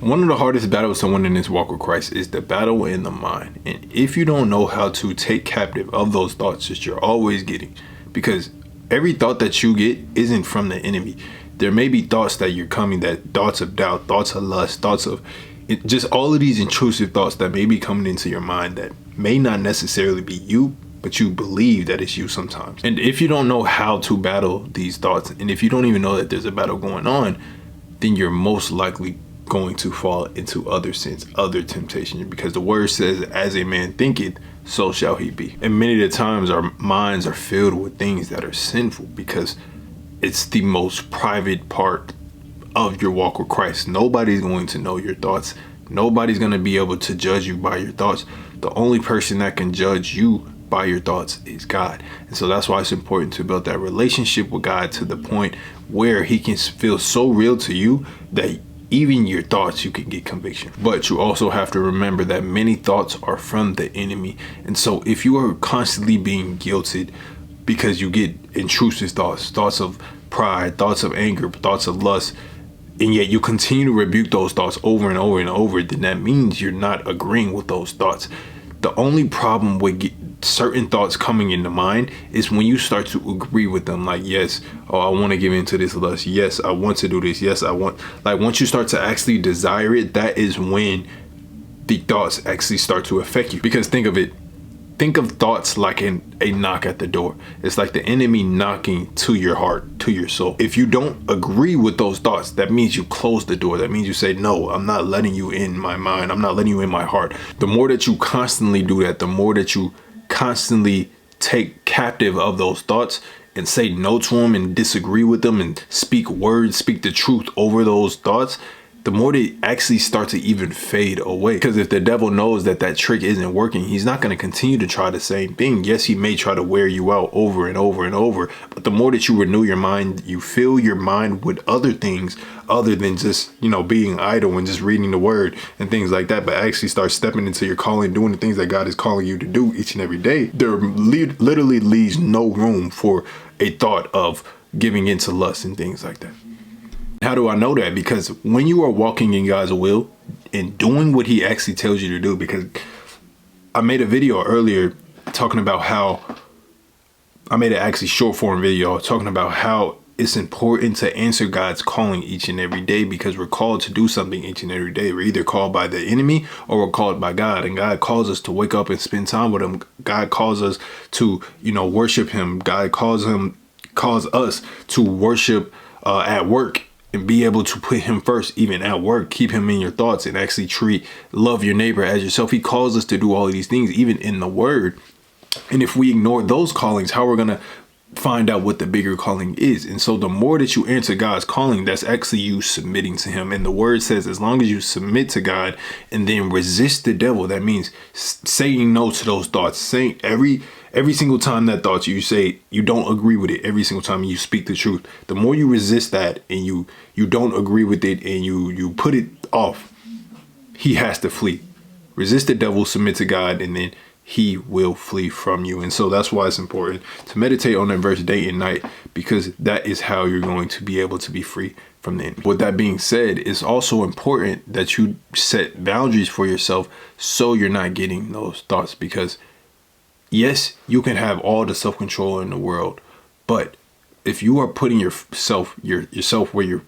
One of the hardest battles someone in this walk with Christ is the battle in the mind. And if you don't know how to take captive of those thoughts that you're always getting, because every thought that you get isn't from the enemy. There may be thoughts that you're coming, that thoughts of doubt, thoughts of lust, thoughts of just all of these intrusive thoughts that may be coming into your mind that may not necessarily be you, but you believe that it's you sometimes. And if you don't know how to battle these thoughts, and if you don't even know that there's a battle going on, then you're most likely going to fall into other sins, other temptations, because the word says, as a man thinketh, so shall he be. And many of the times our minds are filled with things that are sinful because it's the most private part of your walk with Christ. Nobody's going to know your thoughts. Nobody's going to be able to judge you by your thoughts. The only person that can judge you by your thoughts is God. And so that's why it's important to build that relationship with God to the point where he can feel so real to you that even your thoughts, you can get conviction. But you also have to remember that many thoughts are from the enemy. And so if you are constantly being guilted because you get intrusive thoughts, thoughts of pride, thoughts of anger, thoughts of lust, and yet you continue to rebuke those thoughts over and over and over, then that means you're not agreeing with those thoughts. The only problem with certain thoughts coming into mind is when you start to agree with them. Like, yes, oh, I want to give into this lust. Yes, I want to do this. Yes, I want. Like, once you start to actually desire it, that is when the thoughts actually start to affect you. Because think of it. Think of thoughts like a knock at the door. It's like the enemy knocking to your heart, to your soul. If you don't agree with those thoughts, that means you close the door. That means you say, no, I'm not letting you in my mind. I'm not letting you in my heart. The more that you constantly do that, the more that you constantly take captive of those thoughts and say no to them and disagree with them and speak words, speak the truth over those thoughts, the more they actually start to even fade away. Because if the devil knows that that trick isn't working, he's not going to continue to try the same thing. Yes, he may try to wear you out over and over and over, but the more that you renew your mind, you fill your mind with other things other than just, being idle and just reading the word and things like that, but actually start stepping into your calling, doing the things that God is calling you to do each and every day. There literally leaves no room for a thought of giving into lust and things like that. How do I know that? Because when you are walking in God's will and doing what he actually tells you to do, because I made a video earlier talking about how I made an actually short form video talking about how it's important to answer God's calling each and every day, because we're called to do something each and every day. We're either called by the enemy or we're called by God, and God calls us to wake up and spend time with him. God calls us to, worship him. God calls us to worship at work. And be able to put him first, even at work, keep him in your thoughts and actually love your neighbor as yourself. He calls us to do all of these things, even in the word. And if we ignore those callings, how we're going to find out what the bigger calling is? And so the more that you answer God's calling, that's actually you submitting to him. And the word says, as long as you submit to God and then resist the devil, that means saying no to those thoughts, saying every single time that thought you say you don't agree with it, every single time you speak the truth, the more you resist that and you don't agree with it and you put it off, he has to flee. Resist the devil, submit to God, and then he will flee from you. And so that's why it's important to meditate on that verse day and night, because that is how you're going to be able to be free from the enemy. With that being said, it's also important that you set boundaries for yourself so you're not getting those thoughts, because yes, you can have all the self-control in the world, but if you are putting yourself where you're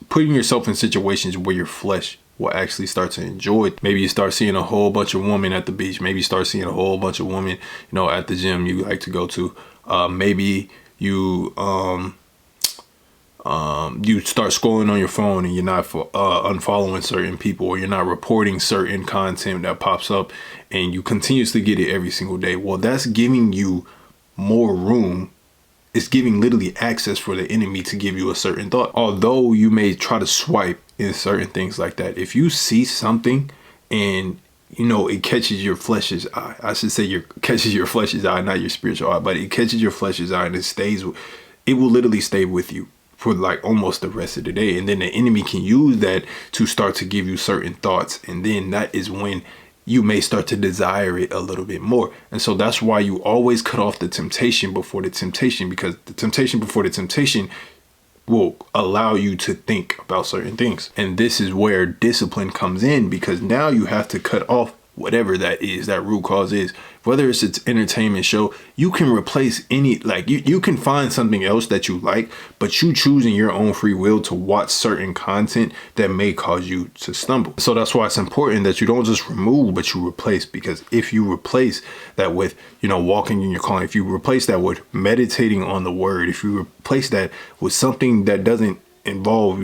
putting yourself in situations where your flesh will actually start to enjoy it. Maybe you start seeing a whole bunch of women at the beach. Maybe you start seeing a whole bunch of women, at the gym you like to go to. Maybe you you start scrolling on your phone and you're not unfollowing certain people, or you're not reporting certain content that pops up, and you continuously get it every single day. Well, that's giving you more room. It's giving literally access for the enemy to give you a certain thought. Although you may try to swipe in certain things like that, if you see something and it catches your flesh's eye, I should say catches your flesh's eye, not your spiritual eye, but it catches your flesh's eye, and it will literally stay with you for like almost the rest of the day. And then the enemy can use that to start to give you certain thoughts. And then that is when you may start to desire it a little bit more. And so that's why you always cut off the temptation before the temptation, because the temptation before the temptation will allow you to think about certain things. And this is where discipline comes in, because now you have to cut off whatever that is, that root cause is. Whether it's entertainment show, you can replace any, like you can find something else that you like, but you choosing your own free will to watch certain content that may cause you to stumble. So that's why it's important that you don't just remove, but you replace. Because if you replace that with, walking in your calling, if you replace that with meditating on the word, if you replace that with something that doesn't involve,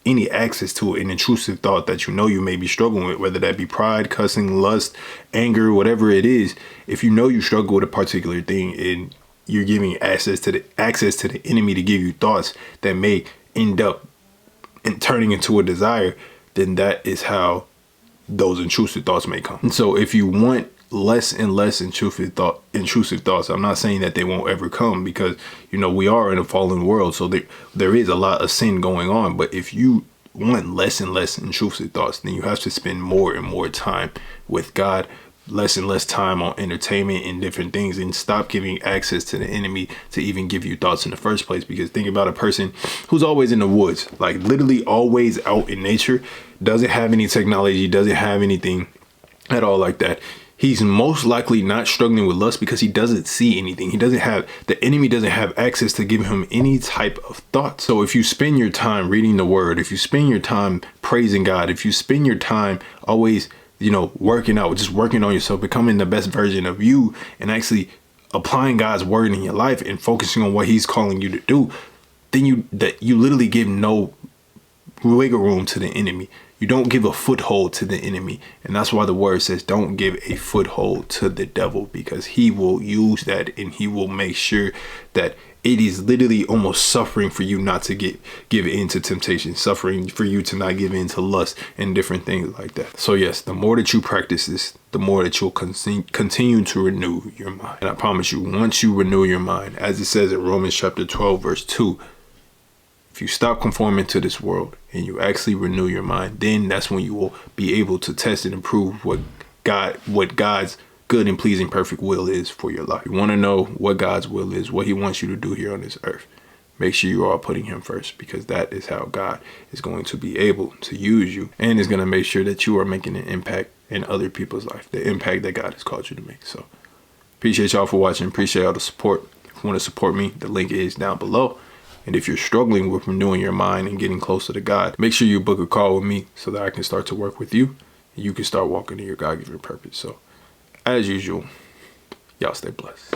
any access to an intrusive thought that you may be struggling with, whether that be pride, cussing, lust, anger, whatever it is. If you struggle with a particular thing and you're giving access to the enemy to give you thoughts that may end up turning into a desire, then that is how those intrusive thoughts may come. And so if you want less and less intrusive thoughts, I'm not saying that they won't ever come, because we are in a fallen world, so there is a lot of sin going on. But if you want less and less intrusive thoughts, then you have to spend more and more time with God, less and less time on entertainment and different things, and stop giving access to the enemy to even give you thoughts in the first place. Because think about a person who's always in the woods, like literally always out in nature, doesn't have any technology, doesn't have anything at all like that. He's most likely not struggling with lust because he doesn't see anything. The enemy doesn't have access to give him any type of thought. So if you spend your time reading the word, if you spend your time praising God, if you spend your time always, working out, just working on yourself, becoming the best version of you, and actually applying God's word in your life and focusing on what he's calling you to do, then you literally give no wiggle room to the enemy. You don't give a foothold to the enemy. And that's why the word says don't give a foothold to the devil, because he will use that and he will make sure that it is literally almost suffering for you not to give in to temptation, suffering for you to not give in to lust and different things like that. So yes, the more that you practice this, the more that you'll continue to renew your mind. And I promise you, once you renew your mind, as it says in Romans chapter 12, verse 2, if you stop conforming to this world and you actually renew your mind, then that's when you will be able to test and improve what God's good and pleasing perfect will is for your life. You want to know what God's will is, what he wants you to do here on this earth. Make sure you are putting him first, because that is how God is going to be able to use you and is going to make sure that you are making an impact in other people's life, the impact that God has called you to make. So appreciate y'all for watching. Appreciate all the support. If you want to support me, the link is down below. And if you're struggling with renewing your mind and getting closer to God, make sure you book a call with me so that I can start to work with you and you can start walking in your God-given purpose. So as usual, y'all stay blessed.